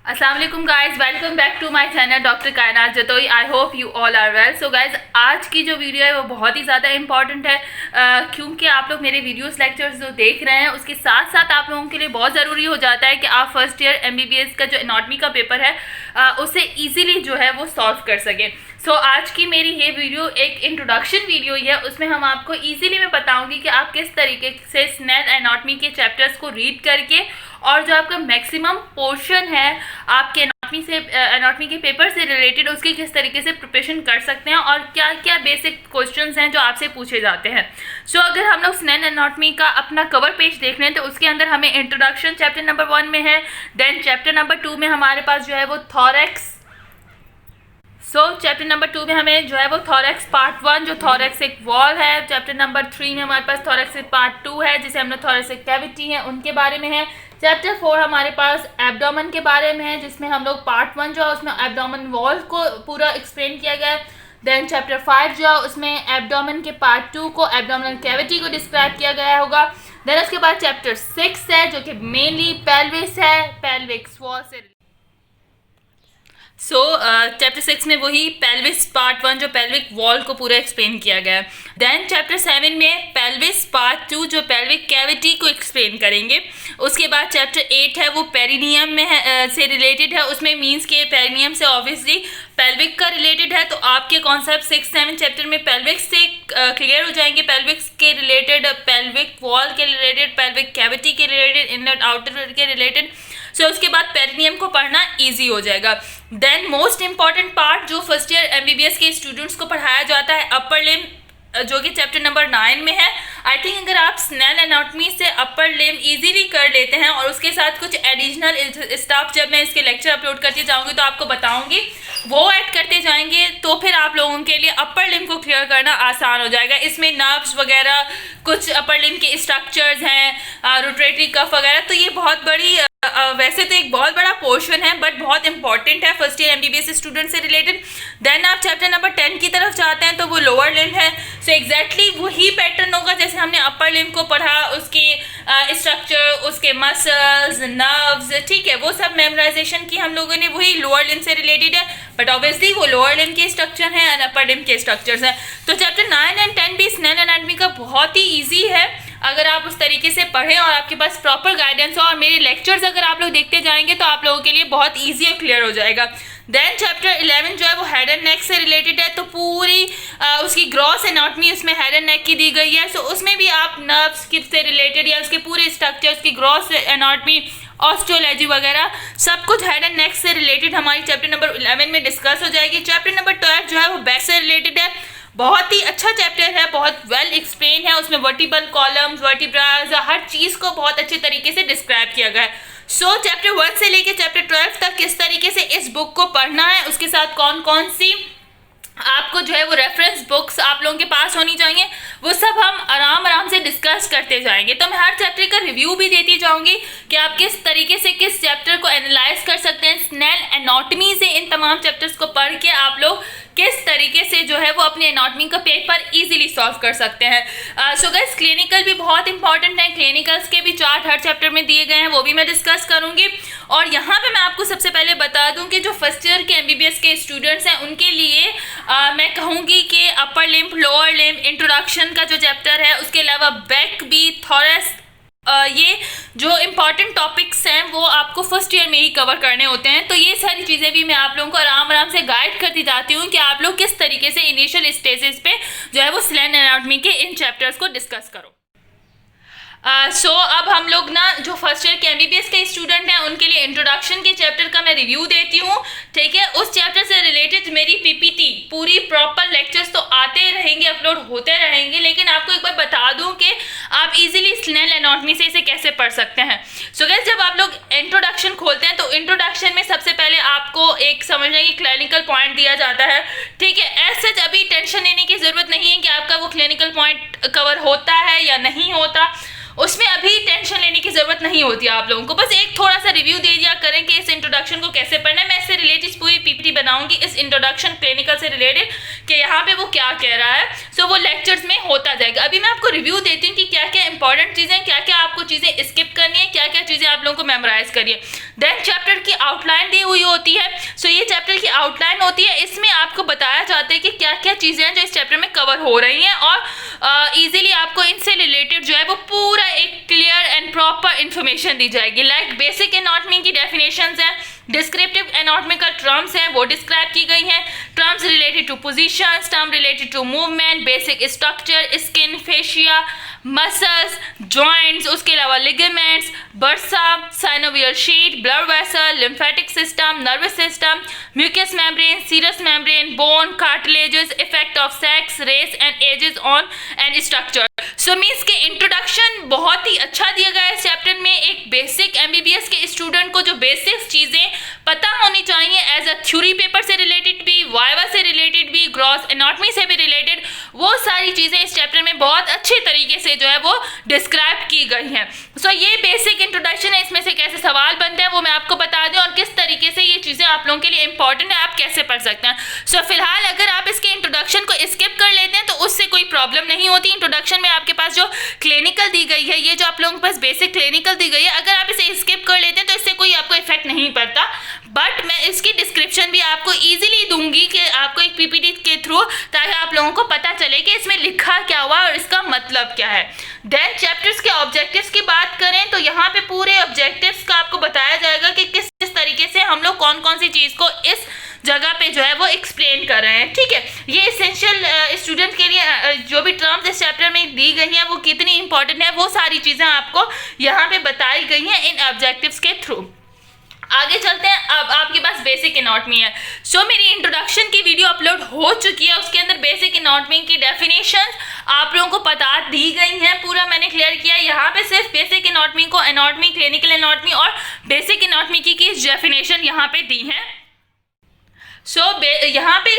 अस्सलाम वालेकुम guys, welcome back to my channel doctor Kainat Jatoi. I hope you all are well. So guys, आज की जो वीडियो है वो बहुत ही ज़्यादा इंपॉर्टेंट है क्योंकि आप लोग मेरे वीडियोस लेक्चर्स जो देख रहे हैं उसके साथ साथ आप लोगों के लिए बहुत ज़रूरी हो जाता है कि आप फर्स्ट ईयर MBBS का जो एनाटॉमी का पेपर है उसे ईजिली जो है वो सॉल्व कर सकें। सो आज की मेरी ये वीडियो एक इंट्रोडक्शन वीडियो ही है। उसमें हम आपको ईजिली मैं बताऊंगी कि आप किस तरीके से स्नेल एनाटॉमी के चैप्टर्स को रीड करके और जो आपका मैक्सिमम पोर्शन है आपके एनाटॉमी के पेपर से रिलेटेड उसकी किस तरीके से प्रिपरेशन कर सकते हैं और क्या क्या बेसिक क्वेश्चंस हैं जो आपसे पूछे जाते हैं। सो अगर हम लोग स्नेल एनाटॉमी का अपना कवर पेज देख लें तो उसके अंदर हमें इंट्रोडक्शन चैप्टर नंबर 1 में है। देन चैप्टर नंबर 2 में हमारे पास जो है वो थॉरेक्स। चैप्टर नंबर 2 में हमें जो है वो थॉरेक्स पार्ट 1 जो थॉरेक्सिक वॉल है। चैप्टर नंबर 3 में हमारे पास थॉरेक्सिक पार्ट 2 है जिसे हम लोग थॉरेक्सिक कैविटी है उनके बारे में है। चैप्टर 4 हमारे पास एब्डोमेन के बारे में है जिसमें हम लोग पार्ट 1 जो है उसमें एब्डोमेन वॉल को पूरा एक्सप्लेन किया गया है। देन चैप्टर 5 जो है उसमें एब्डोमेन के पार्ट 2 को एब्डोमिनल कैविटी को डिस्क्राइब किया गया होगा। देन उसके बाद चैप्टर 6 है जो कि मेनली पेल्विस है, पेल्विक वॉल से। चैप्टर 6 में वही पेल्विस पार्ट 1 जो पेल्विक वॉल को पूरा एक्सप्लेन किया गया है। देन चैप्टर 7 में पेल्विस पार्ट 2 जो पेल्विक कैविटी को एक्सप्लेन करेंगे। उसके बाद चैप्टर 8 है वो पेरिनियम में है, से रिलेटेड है। उसमें मीन्स के पेरिनियम से ऑब्वियसली पेल्विक का रिलेटेड है तो आपके कॉन्सेप्ट 6, 7 चैप्टर में पेल्विक से क्लियर हो जाएंगे। पेल्विक के रिलेटेड, पेल्विक वॉल के रिलेटेड, पेल्विक कैविटी के रिलेटेड, इनर आउटर के रिलेटेड। उसके बाद पेरिनियम को पढ़ना ईजी हो जाएगा। देन मोस्ट इंपॉर्टेंट पार्ट जो फर्स्ट ईयर MBBS के स्टूडेंट्स को पढ़ाया जाता है अपर लिम जो कि चैप्टर नंबर 9 में है। आई थिंक अगर आप स्नेल एनाटॉमी से अपर लिम इजीली कर लेते हैं और उसके साथ कुछ एडिशनल स्टाफ जब मैं इसके लेक्चर अपलोड करती जाऊंगी तो आपको बताऊंगी वो ऐड करते जाएंगे तो फिर आप लोगों के लिए अपर लिम को क्लियर करना आसान हो जाएगा। इसमें नर्व्स वगैरह कुछ अपर लिम के स्ट्रक्चर्स हैं, रोटेटरी कफ वगैरह, तो ये बहुत बड़ी वैसे तो एक बहुत बड़ा पोर्शन है बट बहुत इंपॉर्टेंट है फर्स्ट ईयर MBBS स्टूडेंट से रिलेटेड। देन आप चैप्टर नंबर 10 की तरफ जाते हैं तो वो लोअर लिम है। एग्जैक्टली वही पैटर्न होगा जैसे हमने अपर लिम को पढ़ा, उसकी स्ट्रक्चर, उसके मसल्स, नर्व्स, ठीक है, वो सब मेमोराइजेशन की हम लोगों ने वही लोअर लिम से रिलेटेड है बट ऑब्वियसली वो लोअर लिम के स्ट्रक्चर हैं और अपर लिम के स्ट्रक्चर्स हैं। तो चैप्टर 9 एंड 10 भी स्नेल एनाटॉमी का बहुत ही ईजी है अगर आप उस तरीके से पढ़ें और आपके पास प्रॉपर गाइडेंस हो और मेरे लेक्चर्स अगर आप लोग देखते जाएंगे तो आप लोगों के लिए बहुत ईजी और क्लियर हो जाएगा। देन चैप्टर 11 जो है वो हेड एंड नेक से रिलेटेड है तो पूरी उसकी ग्रॉस एनाटॉमी उसमें हेड एंड नेक की दी गई है। उसमें भी आप नर्व्स से रिलेटेड या उसके पूरे स्ट्रक्चर, उसकी ग्रॉस एनाटॉमी, ऑस्टियोलॉजी वगैरह सब कुछ हेड एंड नेक से रिलेटेड हमारी चैप्टर नंबर 11 में डिस्कस हो जाएगी। चैप्टर नंबर 12 जो है वो बैक से रिलेटेड है। बहुत ही अच्छा चैप्टर है, बहुत वेल एक्सप्लेन है। उसमें वर्टिबल कॉलम्स, वर्टिब्रास, हर चीज़ को बहुत अच्छे तरीके से डिस्क्राइब किया गया है। चैप्टर 1 से लेके चैप्टर 12 तक किस तरीके से इस बुक को पढ़ना है, उसके साथ कौन कौन सी आपको जो है वो रेफरेंस बुक्स आप लोगों के पास होनी चाहिए, वो सब हम आराम से डिस्कस करते जाएंगे। तो मैं हर चैप्टर का रिव्यू भी देती जाऊंगी कि आप किस तरीके से किस चैप्टर को एनालाइज कर सकते हैं। स्नेल एनाटॉमी से इन तमाम चैप्टर्स को पढ़ के आप लोग किस तरीके से जो है वो अपने एनाटॉमी का पेपर इजीली सॉल्व कर सकते हैं। गाइस, क्लिनिकल भी बहुत इंपॉर्टेंट है। क्लिनिकल्स के भी चार्ट हर चैप्टर में दिए गए हैं, वो भी मैं डिस्कस करूंगी। और यहाँ पे मैं आपको सबसे पहले बता दूं कि जो फर्स्ट ईयर के MBBS के स्टूडेंट्स हैं उनके लिए मैं कहूँगी कि upper limb, lower limb, introduction का जो चैप्टर है, उसके अलावा बैक भी, थॉरस, ये जो इम्पॉर्टेंट टॉपिक्स हैं वो आपको फर्स्ट ईयर में ही कवर करने होते हैं। तो ये सारी चीज़ें भी मैं आप लोगों को आराम से गाइड करती जाती हूँ कि आप लोग किस तरीके से इनिशियल स्टेजेस पे जो है वो स्नेल एनाटॉमी के इन चैप्टर्स को डिस्कस करो। अब हम लोग ना जो फर्स्ट ईयर के MBBS के स्टूडेंट हैं उनके लिए इंट्रोडक्शन के चैप्टर का मैं रिव्यू देती हूँ, ठीक है। उस चैप्टर से रिलेटेड मेरी PPT पूरी प्रॉपर लेक्चर्स तो आते रहेंगे, अपलोड होते रहेंगे, लेकिन आपको एक बार बता दूं कि आप इजीली स्नेल एनाटॉमी से इसे कैसे पढ़ सकते हैं। गाइस, जब आप लोग इंट्रोडक्शन खोलते हैं तो इंट्रोडक्शन में सबसे पहले आपको एक समझने की क्लिनिकल पॉइंट दिया जाता है, ठीक है। एज सच अभी टेंशन लेने की ज़रूरत नहीं है कि आपका वो क्लिनिकल पॉइंट कवर होता है या नहीं होता, उसमें अभी टेंशन लेने की जरूरत नहीं होती आप लोगों को, बस एक थोड़ा सा रिव्यू दे दिया करें कि इस इंट्रोडक्शन को कैसे पढ़ना है। मैं इससे रिलेटेड पूरी पीपीटी बनाऊंगी इस इंट्रोडक्शन क्लिनिकल से रिलेटेड कि यहाँ पे वो क्या कह रहा है। सो वो लेक्चर्स में होता जाएगा। अभी मैं आपको रिव्यू देती हूँ कि क्या क्या इंपॉर्टेंट चीजें, क्या क्या आपको चीजें स्किप करनी है, क्या क्या चीजें आप लोगों को मेमोराइज करिए। देन चैप्टर की आउटलाइन दी हुई होती है। सो ये चैप्टर की आउटलाइन होती है, इसमें आपको बताया जाता है कि क्या क्या चीजें हैं जो इस चैप्टर में कवर हो रही हैं और इजीली आपको इनसे रिलेटेड जो है वो पूरा एक क्लियर एंड प्रॉपर इंफॉर्मेशन दी जाएगी। लाइक बेसिक एनाटॉमी की डेफिनेशंस हैं, डिस्क्रिप्टिव एनाटॉमिकल टर्म्स हैं वो डिस्क्राइब की गई हैं, terms related to positions, term related to movement, basic structure, skin, fascia, muscles, joints, उसके अलावा ligaments, bursa, synovial sheet, blood vessel, lymphatic system, nervous system, mucous membrane, serous membrane, bone, cartilages, effect of sex, race and ages on and structure. So means के introduction बहुत ही अच्छा दिया गया है इस chapter में। एक बेसिक एमबीबीएस के स्टूडेंट को जो बेसिक चीजें पता होनी चाहिए एज अ थ्योरी पेपर से रिलेटेड भी, वाइवा से रिलेटेड भी, ग्रॉस एनाटॉमी से भी रिलेटेड, वो सारी चीजें इस चैप्टर में बहुत अच्छे तरीके से जो है वो डिस्क्राइब की गई हैं। सो ये बेसिक इंट्रोडक्शन है, इसमें से कैसे सवाल बनते हैं वो मैं आपको बता दूं और किस तरीके से ये चीजें आप लोगों के लिए इंपॉर्टेंट है, आप कैसे पढ़ सकते हैं। सो फिलहाल अगर आप इसके इंट्रोडक्शन को स्किप कर लेते हैं तो उससे कोई प्रॉब्लम नहीं होती। इंट्रोडक्शन में आपके पास जो क्लिनिकल दी गई है, ये जो आप लोगों के पास बेसिक क्लिनिकल दी गई है, अगर आप इसे स्किप कर लेते हैं तो इससे कोई आपको इफेक्ट नहीं पड़ता। बट मैं इसकी डिस्क्रिप्शन भी आपको इजीली दूंगी कि आपको एक पीपीटी के थ्रू, ताकि आप लोगों को पता चले कि इसमें लिखा क्या हुआ और इसका मतलब क्या है। देन चैप्टर्स के ऑब्जेक्टिव्स की बात करें तो यहाँ पे पूरे ऑब्जेक्टिव्स का आपको बताया जाएगा कि किस तरीके से हम लोग कौन कौन सी चीज को इस जगह पे जो है वो एक्सप्लेन कर रहे हैं। ठीक है, ये एसेंशियल स्टूडेंट के लिए जो भी टर्म्स इस चैप्टर में दी गई हैं वो कितनी इंपॉर्टेंट है, वो सारी चीजें आपको यहाँ पे बताई गई हैं इन ऑब्जेक्टिव्स के थ्रू। आगे चलते हैं। अब आपके पास बेसिक एनाटॉमी है। सो मेरी इंट्रोडक्शन की वीडियो अपलोड हो चुकी है, उसके अंदर बेसिक एनाटॉमी की डेफिनेशंस आप लोगों को बता दी गई हैं, पूरा मैंने क्लियर किया है। यहाँ पे सिर्फ बेसिक एनाटॉमी को एनाटॉमी, क्लिनिकल एनाटॉमी और बेसिक एनाटॉमी की डेफिनेशन यहाँ पे दी है। यहाँ पे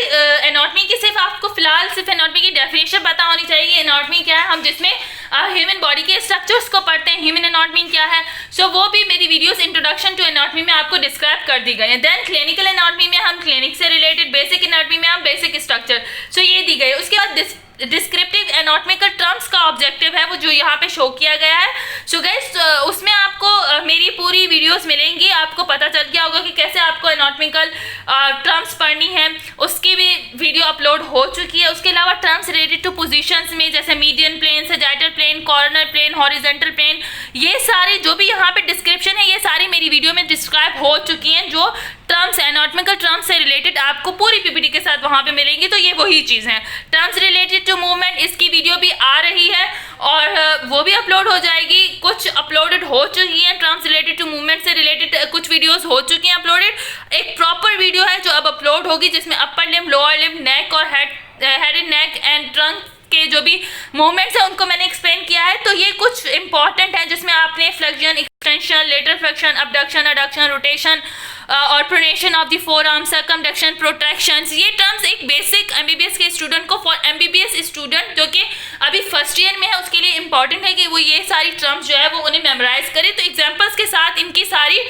एनाटॉमी की सिर्फ आपको फिलहाल सिर्फ एनाटॉमी की डेफिनेशन पता होनी चाहिए। एनाटॉमी क्या है, हम जिसमें ह्यूमन बॉडी के स्ट्रक्चर्स को पढ़ते हैं, ह्यूमन एनाटॉमी क्या है। वो भी मेरी वीडियोस इंट्रोडक्शन टू एनाटॉमी में आपको डिस्क्राइब कर दी गई है। देन क्लिनिकल एनाटॉमी में हम क्लिनिक से रिलेटेड, बेसिक एनाटॉमी में हम बेसिक स्ट्रक्चर ये दी गई है। उसके बाद डिस्क्रिप्टिव एनाटॉमिकल टर्म्स का ऑब्जेक्टिव है वो जो यहाँ पे शो किया गया है। सो गाइस उसमें आपको मेरी पूरी वीडियोस मिलेंगी, आपको पता चल गया होगा कि कैसे आपको एनाटॉमिकल टर्म्स पढ़नी है, उसकी भी वीडियो अपलोड हो चुकी है। उसके अलावा टर्म्स रिलेटेड टू पोजीशंस में जैसे median plane, sagittal plane, coronal plane, horizontal plane, ये सारी जो भी यहाँ पे डिस्क्रिप्शन है ये सारी मेरी वीडियो में डिस्क्राइब हो चुकी हैं। जो टर्म्स एनाटॉमिकल टर्म्स से रिलेटेड आपको पूरी पीपीटी के साथ वहाँ पे मिलेंगी। तो ये वही चीज़ है। टर्म्स रिलेटेड टू मूवमेंट, इसकी वीडियो भी आ रही है और वो भी अपलोड हो जाएगी। कुछ अपलोडेड हो चुकी हैं, टर्म्स रिलेटेड टू मूवमेंट से रिलेटेड कुछ वीडियोस हो चुकी हैं अपलोडेड। एक प्रॉपर वीडियो है जो अब अपलोड होगी जिसमें अपर लिम्ब, लोअर लिम्ब, नेक और head and neck and trunk के जो भी मूवमेंट्स हैं उनको मैंने एक्सप्लेन किया है। तो ये कुछ इंपॉर्टेंट है जिसमें आपने flexion, extension, lateral flexion, abduction, adduction, rotation और pronation of the forearm, circumduction, protractions, ये टर्म्स एक बेसिक एमबीबीएस के स्टूडेंट को, फॉर एमबीबीएस स्टूडेंट जो कि अभी फर्स्ट ईयर में है उसके लिए इंपॉर्टेंट है कि वो ये सारी टर्म्स जो है वो उन्हें मेमोराइज करे। तो एग्जाम्पल्स के साथ इनकी सारी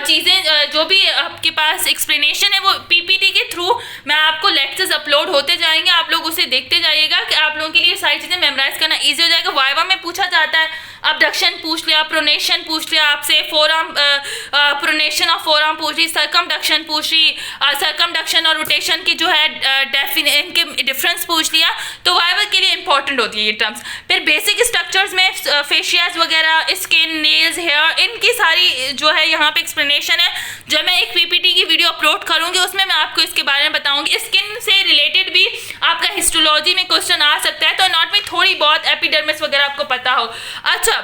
चीज़ें जो भी आपके पास एक्सप्लेनेशन है वो पीपीटी के थ्रू मैं आपको लेक्चर्स अपलोड होते जाएंगे, आप लोग उसे देखते जाइएगा कि आप लोगों के लिए सारी चीज़ें मेमोराइज करना ईजी हो जाएगा। वाइवा में पूछा जाता है, अबडक्शन पूछ लिया, प्रोनेशन पूछ लिया आपसे, फोरआर्म प्रोनेशन ऑफ फोरआर्म पूछ ली, सर्कमडक्शन पूछ ली, सर्कमडक्शन और रोटेशन की जो है इनके डिफरेंस पूछ लिया। तो वाइवा के लिए इंपॉर्टेंट होती है ये टर्म्स। फिर बेसिक स्ट्रक्चर्स में फेशियाज वगैरह, स्किन, नेल्स, हेयर, इनकी सारी जो है यहाँ पे एक्सप्लेनेशन है। जब मैं एक पीपीटी की वीडियो अपलोड करूंगी उसमें मैं आपको इसके बारे में बताऊंगी। स्किन से रिलेटेड भी आपका हिस्टोलॉजी में क्वेश्चन आ सकता है, तो एनाटॉमी थोड़ी बहुत, एपिडर्मिस वगैरह आपको पता हो। अच्छा,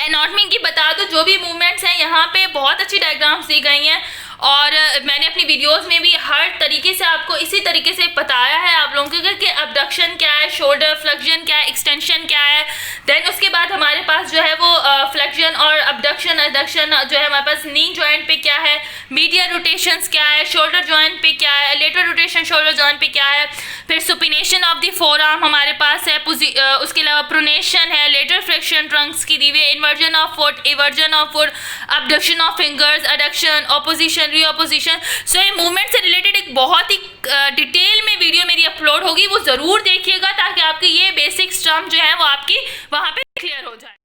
एनाटॉमी की बता दो, जो भी मूवमेंट्स हैं यहाँ पे बहुत अच्छी डायग्राम्स दी गई हैं और मैंने अपनी वीडियोस में भी हर तरीके से आपको इसी तरीके से बताया है आप लोगों को कि अबडक्शन क्या है, शोल्डर फ्लेक्शन क्या है, एक्सटेंशन क्या है। देन उसके बाद हमारे पास जो है वो फ्लेक्शन और अबडक्शन एडक्शन जो है हमारे पास नी जॉइंट पे क्या है, मीडियल रोटेशंस क्या है, शोल्डर जॉइंट पे क्या है, लेटरल रोटेशन शोल्डर जॉइंट पे क्या है, फिर सुपिनेशन ऑफ द फोरआर्म हमारे पास है, उसके अलावा प्रोनेशन है, लेटरल फ्लेक्शन ट्रंक्स की दी हुई, inversion of foot, eversion of foot, abduction of fingers, adduction, opposition, reopposition. So ये मूवमेंट से रिलेटेड एक बहुत ही डिटेल में वीडियो मेरी अपलोड होगी, वो ज़रूर देखिएगा ताकि आपके ये बेसिक टर्म जो है वो आपकी वहाँ पे क्लियर हो जाए।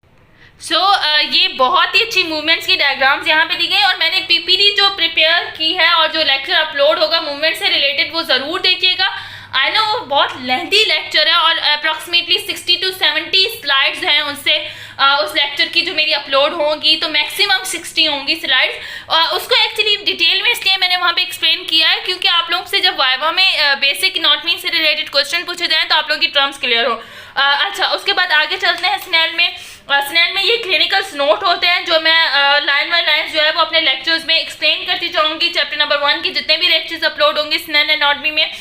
ये बहुत ही अच्छी मूवमेंट्स की डायग्राम्स यहाँ पे दी गई और मैंने पीपीटी जो प्रिपेयर की है और जो लेक्चर अपलोड होगा मूवमेंट से रिलेटेड वो ज़रूर देखिएगा। आई नो वो बहुत लेंथी लेक्चर है और अप्रॉक्सीमेटली 60 to 70 स्लाइड्स हैं उससे उस लेक्चर की जो मेरी अपलोड होगी, तो मैक्सिमम 60 होंगी स्लाइड्स। उसको एक्चुअली डिटेल में इसलिए मैंने वहाँ पे एक्सप्लेन किया है क्योंकि आप लोगों से जब वाइवा में बेसिक एनाटॉमी से रिलेटेड क्वेश्चन पूछे जाएँ तो आप लोगों की टर्म्स क्लियर हो। अच्छा, उसके बाद आगे चलते हैं स्नेल में। स्नेल में ये क्लिनिकल्स नोट होते हैं जो मैं लाइन बाय लाइन जो है वो अपने लेक्चर्स में एक्सप्लेन करती जाऊँगी। चैप्टर नंबर 1 की जितने भी लेक्चर्स अपलोड होंगे स्नेल एनाटॉमी में।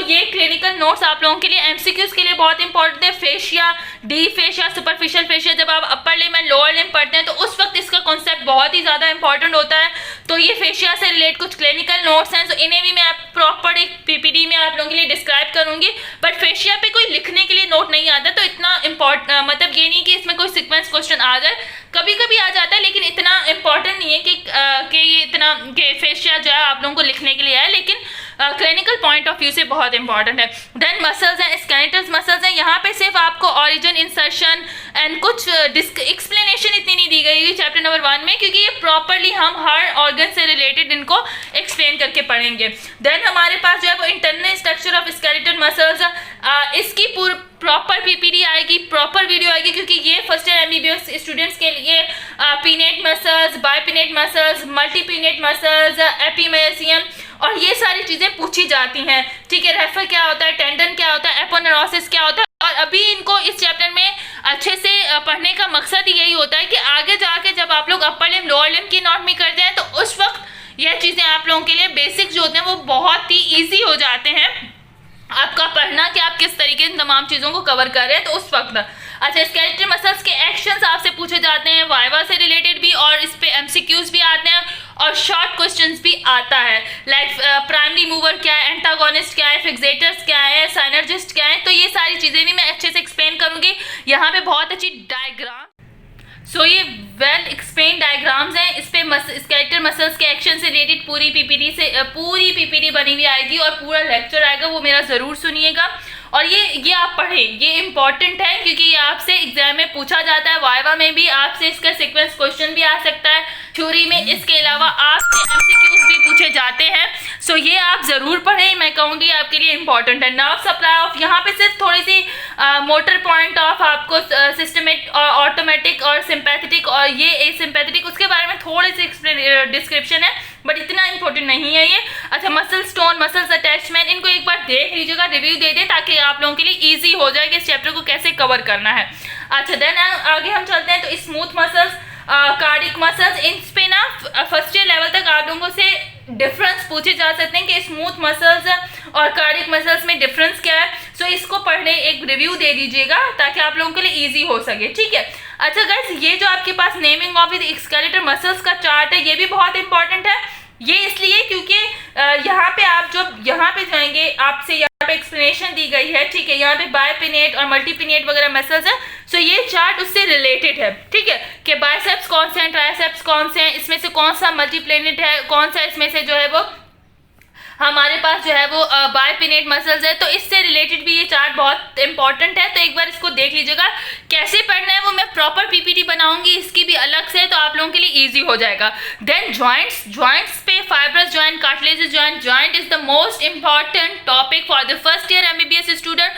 ये क्लिनिकल नोट्स आप लोगों के लिए एमसीक्यूज के लिए बहुत इंपॉर्टेंट है। Fascia, deep fascia, superficial fascia, जब आप upper limb and lower limb पढ़ते हैं तो उस वक्त इसका कॉन्सेप्ट बहुत ही ज़्यादा इंपॉर्टेंट होता है। तो ये फेशिया से रिलेट कुछ क्लिनिकल नोट्स हैं, इन्हें भी मैं प्रॉपर एक पीपीटी में आप लोगों के लिए डिस्क्राइब करूँगी। बट फेशिया पे कोई लिखने के लिए नोट नहीं आता, तो इतना मतलब ये नहीं कि इसमें कोई सीक्वेंस क्वेश्चन आ जाए, कभी कभी आ जाता है लेकिन इतना इंपॉर्टेंट नहीं है कि ये इतना कि फेशिया जो है आप लोगों को लिखने के लिए है, लेकिन क्लिनिकल पॉइंट ऑफ व्यू से बहुत इंपॉर्टेंट है। देन मसल्स हैं, स्केलेटल मसल्स हैं, यहाँ पे सिर्फ आपको ऑरिजिन, इंसर्शन एंड कुछ एक्सप्लेनेशन इतनी नहीं दी गई हुई चैप्टर नंबर 1 में, क्योंकि ये प्रॉपरली हम हर ऑर्गन से रिलेटेड इनको एक्सप्लेन करके पढ़ेंगे। देन हमारे पास जो है वो internal structure of skeletal muscles, इसकी प्रॉपर पीपीटी आएगी, प्रॉपर वीडियो आएगी, क्योंकि ये फर्स्ट ईयर एमबीबीएस स्टूडेंट्स के लिए पीनेट मसल्स, बायपिनेट मसल्स, मल्टीपिनेट मसल्स, एपीमेसियम और ये सारी चीज़ें पूछी जाती हैं। ठीक है, रेफर क्या होता है, टेंडन क्या होता है, एपोनेरोसिस क्या होता है, और अभी इनको इस चैप्टर में अच्छे से पढ़ने का मकसद ही यही होता है कि आगे जाके जब आप लोग अपर लिम्ब लोअर लिम्ब की एनाटॉमी कर जाएं तो उस वक्त यह चीज़ें आप लोगों के लिए बेसिक जो होते हैं वो बहुत ही ईजी हो जाते हैं आपका पढ़ना कि आप किस तरीके से तमाम चीज़ों को कवर कर रहे हैं। तो उस वक्त अच्छा, स्केलेटल मसल्स के एक्शंस आपसे पूछे जाते हैं वाइवा से रिलेटेड भी, और इस पे एमसीक्यूज भी आते हैं और शॉर्ट क्वेश्चंस भी आता है। लाइक प्राइमरी मूवर क्या है, एंटागोनिस्ट क्या है, फिक्सेटर्स क्या है, साइनर्जिस्ट क्या है, तो ये सारी चीज़ें भी मैं अच्छे से एक्सप्लेन करूँगी। यहाँ पे बहुत अच्छी डायग्राम, ये वेल एक्सप्लेन डायग्राम्स हैं, इस पे स्केलेटल मसल्स के एक्शन से रिलेटेड पूरी पीपीटी बनी हुई आएगी और पूरा लेक्चर आएगा, वो मेरा ज़रूर सुनिएगा। और ये आप पढ़ें, ये इंपॉर्टेंट है क्योंकि ये आपसे एग्जाम में पूछा जाता है, वाइवा में भी आपसे इसका सीक्वेंस क्वेश्चन भी आ सकता है, थ्योरी में इसके अलावा आपसे एमसीक्यूज भी पूछे जाते हैं। ये आप ज़रूर पढ़ें, मैं कहूँगी आपके लिए इंपॉर्टेंट है। नर्व सप्लाई ऑफ, यहाँ पे सिर्फ थोड़ी सी मोटर पॉइंट ऑफ आपको सिस्टमेटिक और ऑटोमेटिक और सिंपैथेटिक और ये एसिम्पैथेटिक, उसके बारे में थोड़ी सी डिस्क्रिप्शन है बट इतना इंपॉर्टेंट नहीं है ये। अच्छा, मसल स्टोन, मसल्स अटैचमेंट, इनको एक बार देख लीजिएगा, रिव्यू दे दें ताकि आप लोगों के लिए ईजी हो जाए कि इस चैप्टर को कैसे कवर करना है। अच्छा, देन आगे हम चलते हैं तो स्मूथ मसल्स, कार्डिक मसल्स, इन पे ना फर्स्ट ईयर लेवल तक आप लोगों से डिफरेंस पूछे जा सकते हैं कि स्मूथ मसल्स और कार्डिक मसल्स में डिफरेंस क्या है। इसको पढ़ने एक रिव्यू दे दीजिएगा ताकि आप लोगों के लिए इजी हो सके। ठीक है, अच्छा गाइस, ये जो आपके पास naming of the skeletal muscles का चार्ट है ये भी बहुत इंपॉर्टेंट है। ये इसलिए क्योंकि यहाँ पे आप जब यहाँ पे जाएंगे आपसे यहाँ पे एक्सप्लेनेशन दी गई है। ठीक है, यहाँ पे बायपिनेट और मल्टीपिनेट वगैरह मसल्स हैं, ये चार्ट उससे रिलेटेड है। ठीक है, कि बाइसेप्स कौन से हैं, ट्राइसेप्स कौन से हैं, इसमें से कौन सा मल्टीप्लेनेट है, कौन सा इसमें से जो है वो हमारे पास जो है वो बायपिनेट मसल्स है। तो इससे रिलेटेड भी ये चार्ट बहुत इंपॉर्टेंट है, तो एक बार इसको देख लीजिएगा। कैसे पढ़ना है वो मैं प्रॉपर पीपीटी बनाऊंगी इसकी भी अलग से, तो आप लोगों के लिए इजी हो जाएगा। देन जॉइंट्स पे fibrous joint, cartilaginous joint is the most important topic for the first year MBBS student.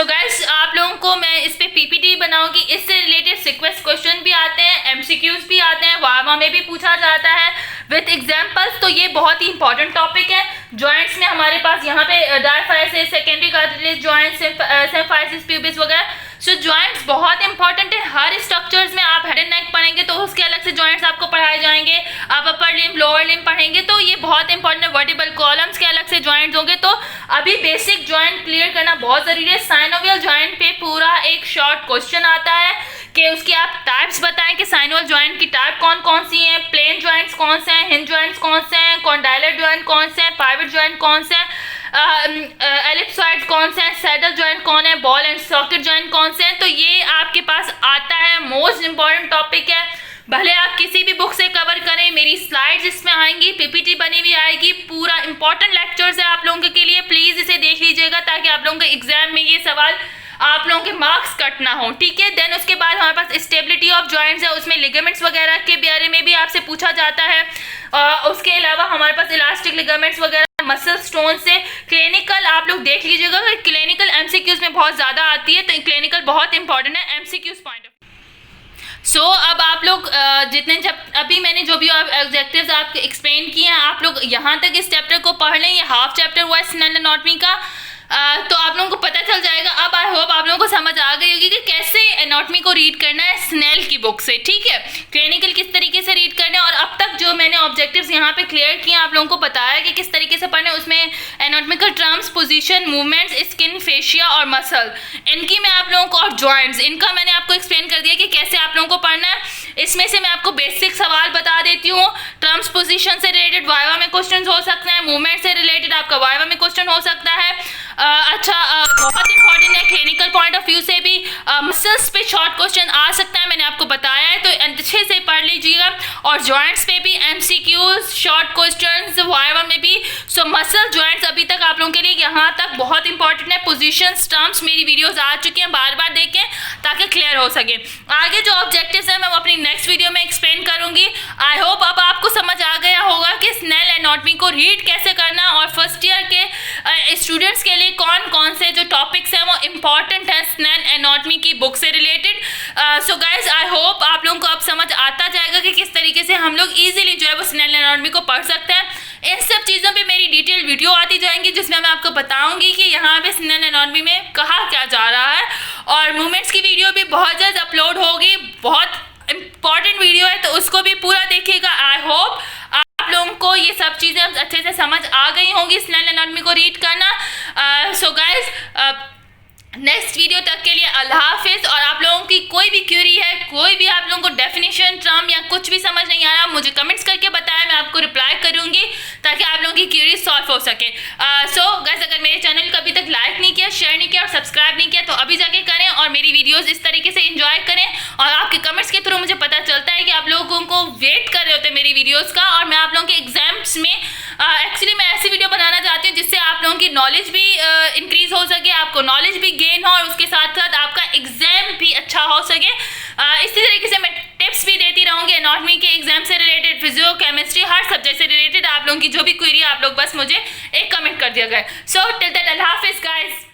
Guys, आप लोगों को मैं इस पे पीपीटी बनाऊंगी, इससे रिलेटेड सीक्वेंस क्वेश्चन भी आते हैं, एमसीक्यूज भी आते हैं, वाइवा में भी पूछा जाता है विद एग्जाम्पल्स। तो ये बहुत ही इंपॉर्टेंट टॉपिक है। जॉइंट्स में हमारे पास यहाँ पे diaphysis, secondary cartilage joint, symphysis pubis वगैरह। जॉइंट्स बहुत इंपॉर्टेंट है। हर स्ट्रक्चर्स में आप हेड एंड नेक पढ़ेंगे होंगे तो उसके अलग से जॉइंट्स आपको पढ़ाए जाएंगे। आप अपर लिम्ब लोअर लिम्ब पढ़ेंगे तो ये बहुत इंपॉर्टेंट है। वर्टिबल कॉलम्स के अलग से जॉइंट्स होंगे। तो अभी बेसिक जॉइंट क्लियर करना बहुत जरूरी है। साइनोवियल जॉइंट पे पूरा एक शॉर्ट क्वेश्चन आता है कि उसकी आप टाइप्स बताएं कि साइनोवियल जॉइंट की टाइप कौन कौन सी हैं, प्लेन जॉइंट्स कौन से हैं, हिंज जॉइंट्स कौन से हैं, कॉन्डाइलर जॉइंट कौन से हैं, पाइवट जॉइंट कौन से हैं, एलिप्सॉइड कौन से हैं, सैडल जॉइंट कौन है, बॉल एंड सॉकेट जॉइंट कौन से हैं। तो ये आपके पास आता है, मोस्ट इंपॉर्टेंट टॉपिक है। भले आप किसी भी बुक से कवर करें, मेरी स्लाइड्स इसमें आएंगी, पीपीटी बनी हुई आएगी, पूरा इंपॉर्टेंट लेक्चर्स है आप लोगों के लिए। प्लीज इसे देख लीजिएगा ताकि आप लोगों के एग्जाम में ये सवाल आप लोगों के मार्क्स कट ना हो, ठीक है। देन उसके बाद हमारे पास स्टेबिलिटी ऑफ जॉइंट्स है, उसमें लिगामेंट्स वगैरह के बारे में भी आपसे पूछा जाता है। उसके अलावा हमारे पास इलास्टिक लिगामेंट्स वगैरह, मसल स्टोन से क्लिनिकल आप लोग देख लीजिएगा। क्लिनिकल एमसीक्यूज में बहुत ज़्यादा आती है, तो क्लिनिकल बहुत इंपॉर्टेंट है एमसीक्यूज पॉइंट ऑफ। सो अब आप लोग जितने जब अभी मैंने जो भी ऑब्जेक्टिव्स आपको एक्सप्लेन किए हैं, आप लोग यहाँ तक इस चैप्टर को पढ़ लें। ये हाफ चैप्टर हुआ है स्नेल एनाटॉमी का, तो आप लोगों को पता चल जाएगा। अब आई होप आप लोगों को समझ आ गई होगी कि कैसे एनाटॉमी को रीड करना है स्नेल की बुक से, ठीक है। क्लिनिकल किस तरीके से रीड करना है, और अब तक जो मैंने ऑब्जेक्टिव्स यहाँ पे क्लियर किए आप लोगों को बताया कि किस तरीके से पढ़ना है। उसमें anatomical terms, position, movements, skin, fascia और मसल, इनकी मैं आप लोगों को, और जॉइंट्स, इनका मैंने आपको एक्सप्लेन कर दिया कि कैसे आप लोगों को पढ़ना है। इसमें से मैं आपको बेसिक सवाल बता देती हूँ। टर्म्स पोजीशन से रिलेटेड वाइवा में क्वेश्चन हो सकते हैं, मूवमेंट से रिलेटेड आपका वाइवा में क्वेश्चन हो सकता है। बहुत इंपॉर्टेंट है क्लिनिकल पॉइंट ऑफ व्यू से भी मसल्स पे शॉर्ट क्वेश्चन आ सकता है, मैंने आपको बताया है, तो अच्छे से पढ़ लीजिएगा। और जॉइंट्स पे भी एमसीक्यूज शॉर्ट क्वेश्चंस वाइवा में भी। सो मसल जॉइंट्स अभी तक आप लोगों के लिए यहाँ तक बहुत इंपॉर्टेंट है। पोजीशंस, टर्म्स, मेरी वीडियोस आ चुकी हैं, बार बार देखें ताकि क्लियर हो सके। आगे जो ऑब्जेक्टिव्स हैं मैं अपनी नेक्स्ट वीडियो में एक्सप्लेन करूंगी। आई होप अब आपको समझ आ गया होगा कि स्नेल एनाटॉमी को रीड कैसे करना, और फर्स्ट ईयर के स्टूडेंट्स के लिए कौन कौन से जो टॉपिक्स हैं वो इम्पॉर्टेंट हैं स्नेल एनाटॉमी की बुक से related. So guys I hope आप लोगों को अब समझ आता जाएगा कि किस तरीके से हम लोग इजीली जो है वो स्नेल एनाटॉमी को पढ़ सकते हैं। इन सब चीज़ों पे मेरी डिटेल वीडियो आती जाएंगी जिसमें मैं आपको बताऊंगी कि यहाँ पे स्नेल एनाटॉमी में कहा क्या जा रहा है। और मूवमेंट्स की वीडियो भी बहुत जल्द अपलोड होगी, बहुत इंपॉर्टेंट वीडियो है, तो उसको भी पूरा देखिएगा। आई होप आप लोगों को ये सब चीज़ें अच्छे से समझ आ गई होंगी स्नेल एनाटॉमी को रीड करना। सो गाइज नेक्स्ट वीडियो तक के लिए अल्लाह हाफिज़। और आप लोगों की कोई भी क्यूरी है, कोई भी आप लोगों को डेफिनेशन, टर्म या कुछ भी समझ नहीं आ रहा, मुझे कमेंट्स करके बताएं, मैं आपको रिप्लाई करूंगी ताकि आप लोगों की क्यूरी सॉल्व हो सके। सो गाइस अगर मेरे चैनल को अभी तक लाइक नहीं किया, शेयर नहीं किया और सब्सक्राइब नहीं किया तो अभी जाके करें, और मेरी वीडियोज़ इस तरीके से इंजॉय करें। और आपके कमेंट्स के थ्रू मुझे पता चलता है कि आप लोगों को वेट कर रहे होते हैं मेरी वीडियोज़ का, और मैं आप लोगों के एग्जाम्स में एक्चुअली मैं ऐसी वीडियो बनाना चाहती हूँ जिससे आप लोगों की नॉलेज भी इंक्रीज हो सके, आपको नॉलेज भी गेन हो, और उसके साथ साथ आपका एग्जाम भी अच्छा हो सके। इसी तरीके से मैं टिप्स भी देती रहूँगी एनाटॉमी के एग्जाम से रिलेटेड, फिजियो, केमिस्ट्री, हर सब्जेक्ट से रिलेटेड। आप लोगों की जो भी क्वेरी आप लोग बस मुझे एक कमेंट कर दिया गया। सो टिल दैट अल्लाह हाफिज़ गाइस।